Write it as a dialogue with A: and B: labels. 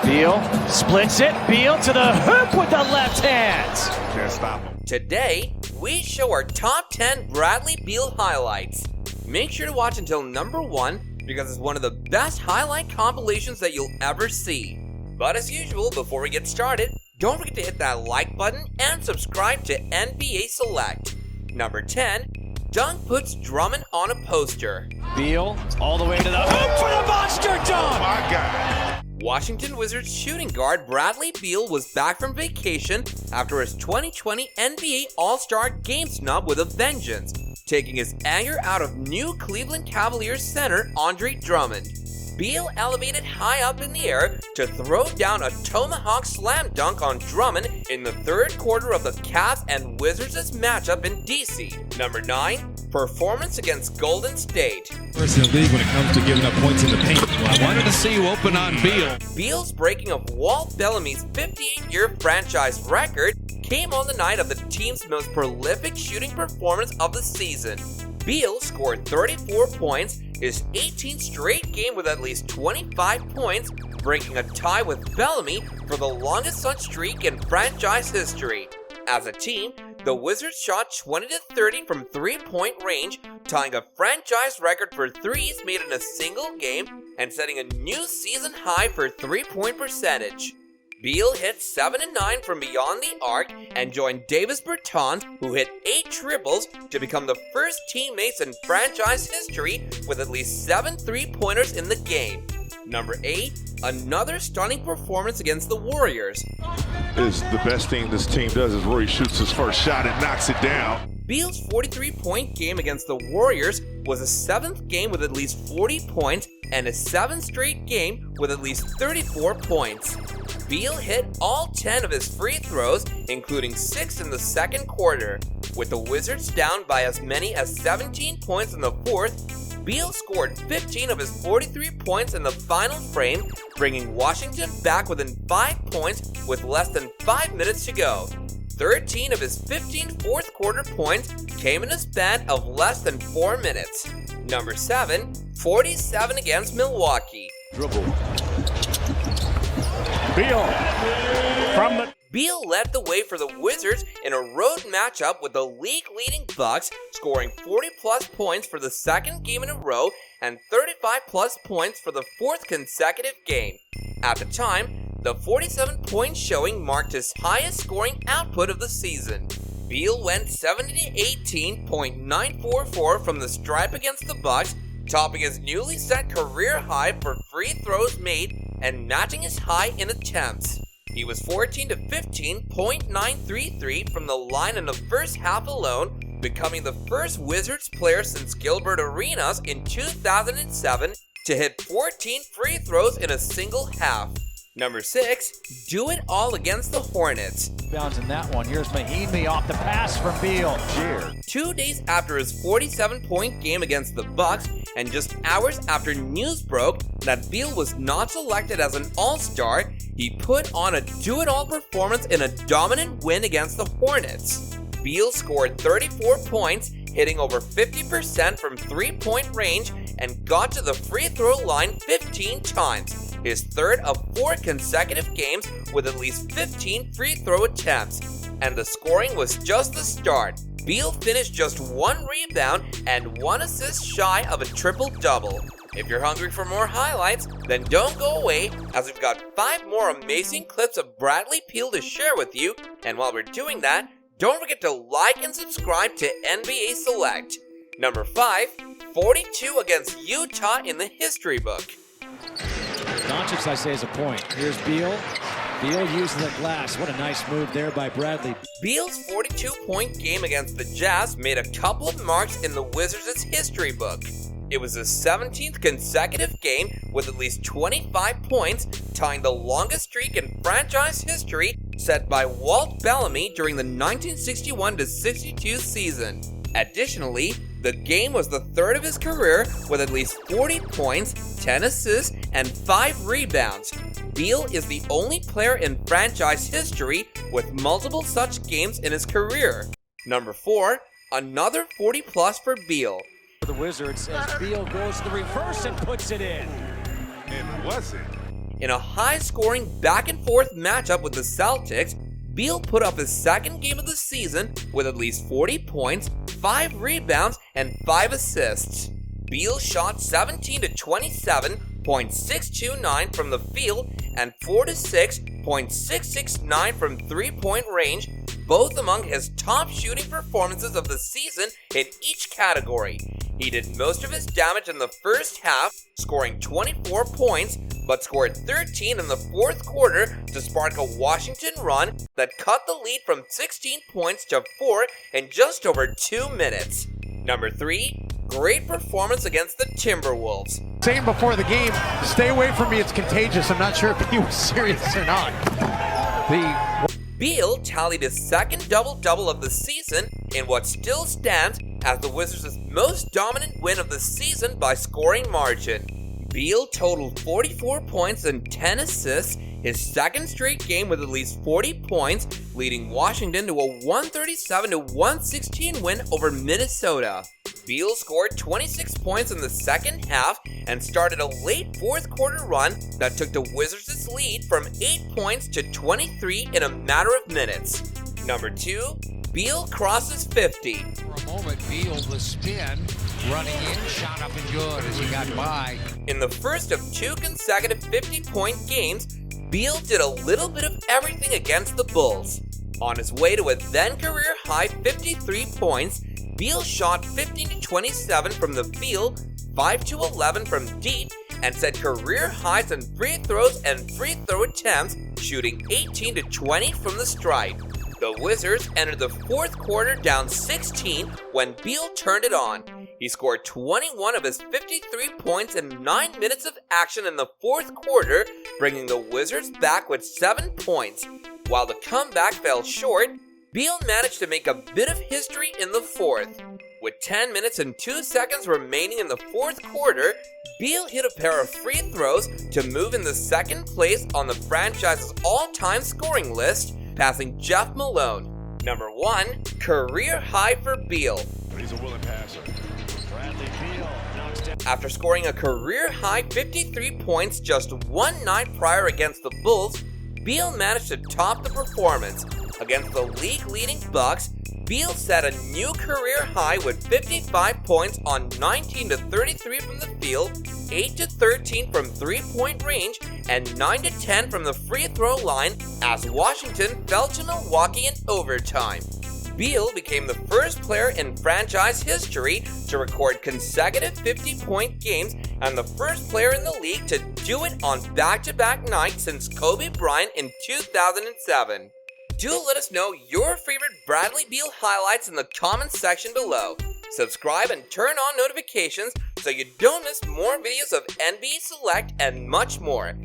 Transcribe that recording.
A: Beal splits it. Beal to the hoop with the left hand.
B: Can't stop him.
C: Today, we show our top 10 Bradley Beal highlights. Make sure to watch until number 1 because it's one of the best highlight compilations that you'll ever see. But as usual, before we get started, don't forget to hit that like button and subscribe to NBA Select. Number 10, Dunk puts Drummond on a poster.
A: Beal all the way to the hoop for the monster dunk.
B: Oh my God.
C: Washington Wizards shooting guard Bradley Beal was back from vacation after his 2020 NBA All-Star game snub with a vengeance, taking his anger out of new Cleveland Cavaliers center Andre Drummond. Beal elevated high up in the air to throw down a tomahawk slam dunk on Drummond in the third quarter of the Cavs and Wizards' matchup in DC. Number 9, performance against Golden State.
D: First in the league when it comes to giving up points in the paint. Well, I wanted to see you open on Beal.
C: Beal's breaking of Walt Bellamy's 58-year franchise record came on the night of the team's most prolific shooting performance of the season. Beal scored 34 points, his 18th straight game with at least 25 points, breaking a tie with Bellamy for the longest such streak in franchise history. As a team, the Wizards shot 20-30 from three-point range, tying a franchise record for threes made in a single game and setting a new season high for three-point percentage. Beal hit 7 and 9 from beyond the arc and joined Davis Bertans, who hit 8 triples to become the first teammates in franchise history with at least 7 three-pointers in the game. Number 8, another stunning performance against the Warriors.
B: Is the best thing this team does is Rory shoots his first shot and knocks it down.
C: Beal's 43-point game against the Warriors was his 7th game with at least 40 points and his 7th straight game with at least 34 points. Beal hit all 10 of his free throws, including 6 in the second quarter. With the Wizards down by as many as 17 points in the fourth, Beal scored 15 of his 43 points in the final frame, bringing Washington back within 5 points with less than 5 minutes to go. 13 of his 15 fourth quarter points came in a span of less than 4 minutes. Number 7, 47 against Milwaukee.
A: Dribble. Beal from the...
C: Beal led the way for the Wizards in a road matchup with the league-leading Bucks, scoring 40-plus points for the second game in a row and 35-plus points for the fourth consecutive game. At the time, the 47-point showing marked his highest scoring output of the season. Beal went 70-18.944 from the stripe against the Bucks, topping his newly set career high for free throws made and matching his high in attempts. He was 14-15.933 from the line in the first half alone, becoming the first Wizards player since Gilbert Arenas in 2007 to hit 14 free throws in a single half. Number 6, do it all against the Hornets.
A: Bounds in that one. Here's Mahimi off the pass from Beal. Cheer.
C: 2 days after his 47-point game against the Bucks, and just hours after news broke that Beal was not selected as an All-Star, he put on a do-it-all performance in a dominant win against the Hornets. Beal scored 34 points, hitting over 50% from three-point range, and got to the free throw line 15 times, his third of 4 consecutive games with at least 15 free throw attempts. And the scoring was just the start. Beal finished just 1 rebound and 1 assist shy of a triple-double. If you're hungry for more highlights, then don't go away, as we've got 5 more amazing clips of Bradley Beal to share with you. And while we're doing that, don't forget to like and subscribe to NBA Select. Number 5, 42 against Utah in the history book.
A: Doncic, I say, is a point. Here's Beal. Beal using the glass. What a nice move there by Bradley.
C: Beal's 42-point game against the Jazz made a couple of marks in the Wizards' history book. It was his 17th consecutive game with at least 25 points, tying the longest streak in franchise history set by Walt Bellamy during the 1961-62 season. Additionally, the game was the third of his career with at least 40 points, 10 assists, and 5 rebounds. Beal is the only player in franchise history with multiple such games in his career. Number 4, another 40-plus for Beal.
A: For the Wizards, as Beal goes to the reverse and puts it in.
B: And was it?
C: in a high-scoring back-and-forth matchup with the Celtics, Beal put up his second game of the season with at least 40 points, 5 rebounds, and 5 assists. Beal shot 17-27.629 from the field and 4-6.669 from three-point range, both among his top shooting performances of the season in each category. He did most of his damage in the first half, scoring 24 points, but scored 13 in the fourth quarter to spark a Washington run that cut the lead from 16 points to 4 in just over 2 minutes. Number 3, great performance against the Timberwolves.
E: Saying before the game, stay away from me, it's contagious. I'm not sure if he was serious or not.
C: Beal tallied his second double-double of the season in what still stands as the Wizards' most dominant win of the season by scoring margin. Beal totaled 44 points and 10 assists, his second straight game with at least 40 points, leading Washington to a 137-116 win over Minnesota. Beal scored 26 points in the second half and started a late fourth quarter run that took the Wizards' lead from 8 points to 23 in a matter of minutes. Number 2, Beal crosses 50.
F: For a moment, Beal, the spin, running in, shot up and good as he got by.
C: In the first of 2 consecutive 50-point games, Beal did a little bit of everything against the Bulls. On his way to a then-career high 53 points, Beal shot 15-27 from the field, 5-11 from deep, and set career highs in free throws and free throw attempts, shooting 18-20 from the stripe. The Wizards entered the fourth quarter down 16 when Beal turned it on. He scored 21 of his 53 points in 9 minutes of action in the fourth quarter, bringing the Wizards back with 7 points. While the comeback fell short, Beal managed to make a bit of history in the fourth. With 10 minutes and 2 seconds remaining in the fourth quarter, Beal hit a pair of free throws to move in the second place on the franchise's all-time scoring list, passing Jeff Malone. Number 1, career high for Beal.
B: He's a willing passer.
A: Bradley Beal knocks down.
C: After scoring a career high 53 points just one night prior against the Bulls, Beal managed to top the performance. Against the league-leading Bucks, Beal set a new career high with 55 points on 19-33 from the field, 8-13 from three-point range, and 9-10 from the free throw line as Washington fell to Milwaukee in overtime. Beal became the first player in franchise history to record consecutive 50-point games and the first player in the league to do it on back-to-back nights since Kobe Bryant in 2007. Do let us know your favorite Bradley Beal highlights in the comments section below. Subscribe and turn on notifications so you don't miss more videos of NBA Select and much more.